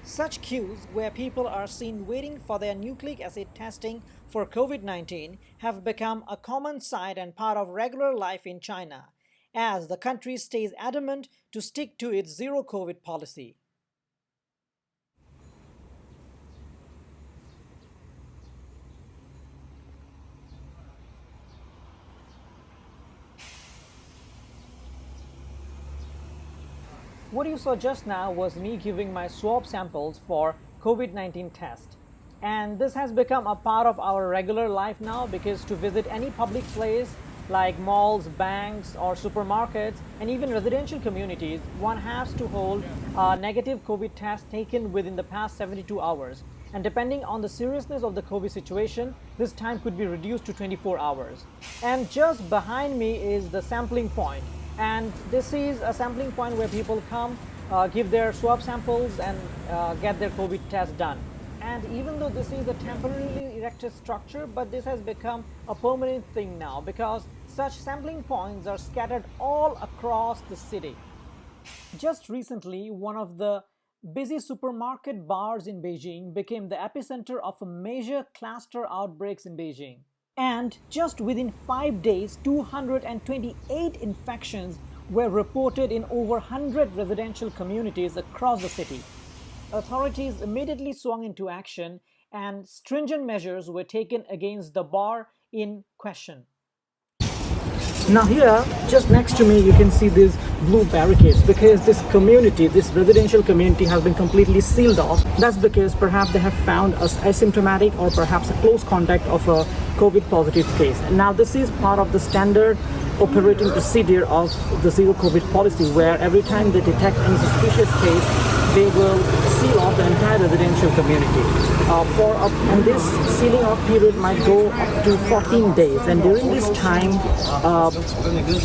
Such queues, where people are seen waiting for their nucleic acid testing for COVID-19, have become a common sight and part of regular life in China, as the country stays adamant to stick to its zero COVID policy. What you saw just now was me giving my swab samples for COVID-19 test. And this has become a part of our regular life now, because to visit any public place like malls, banks or supermarkets and even residential communities, one has to hold a negative COVID test taken within the past 72 hours. And depending on the seriousness of the COVID situation, this time could be reduced to 24 hours. And just behind me is the sampling point. And this is a sampling point where people come, give their swab samples and get their COVID test done. And even though this is a temporarily erected structure, but this has become a permanent thing now, because such sampling points are scattered all across the city. Just recently, one of the busy supermarket bars in Beijing became the epicenter of a major cluster outbreaks in Beijing. And just within 5 days, 228 infections were reported in over 100 residential communities across the city. Authorities immediately swung into action and stringent measures were taken against the bar in question. Now here, just next to me, you can see these blue barricades, because this community, this residential community, has been completely sealed off. That's because perhaps they have found us asymptomatic or perhaps a close contact of a COVID positive case. And now this is part of the standard operating procedure of the zero COVID policy, where every time they detect any suspicious case, they will seal off the entire residential community. And this sealing off period might go up to 14 days. And during this time,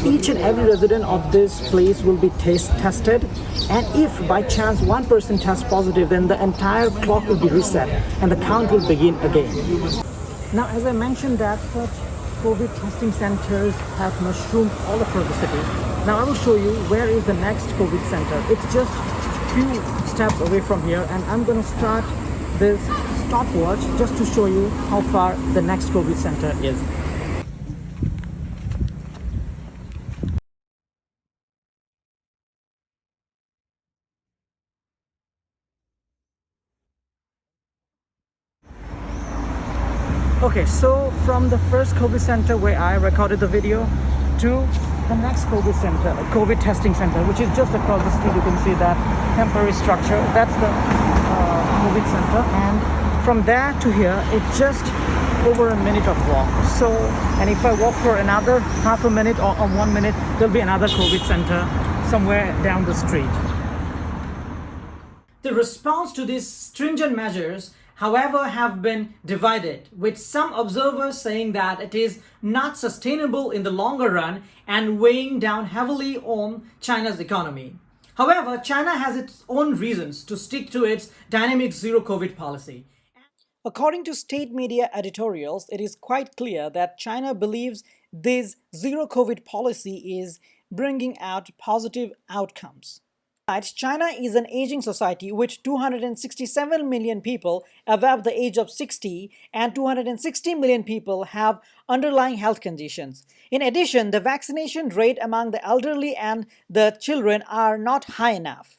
each and every resident of this place will be tested. And if by chance one person tests positive, then the entire clock will be reset and the count will begin again. Now, as I mentioned, that such COVID testing centers have mushroomed all across the city. Now I will show you where is the next COVID center. It's just few steps away from here, and I'm going to start this stopwatch just to show you how far the next COVID center is. Okay, so from the first COVID center where I recorded the video to the next COVID center, COVID testing center, which is just across the street. You can see that temporary structure. That's the COVID center, and from there to here, it's just over a minute of walk. So, and if I walk for another half a minute or 1 minute, there'll be another COVID center somewhere down the street. The response to these stringent measures, however, have been divided, with some observers saying that it is not sustainable in the longer run and weighing down heavily on China's economy. However, China has its own reasons to stick to its dynamic zero COVID policy. According to state media editorials, it is quite clear that China believes this zero COVID policy is bringing out positive outcomes. China is an aging society with 267 million people above the age of 60 and 260 million people have underlying health conditions. In addition, the vaccination rate among the elderly and the children are not high enough.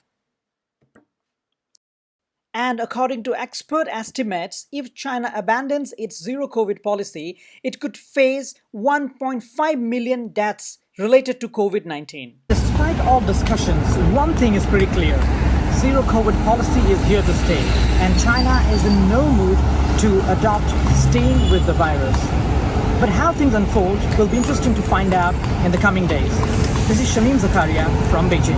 And according to expert estimates, if China abandons its zero COVID policy, it could face 1.5 million deaths related to COVID-19. Despite all discussions, one thing is pretty clear. Zero COVID policy is here to stay, and China is in no mood to adopt staying with the virus. But how things unfold will be interesting to find out in the coming days. This is Shamim Zakaria from Beijing.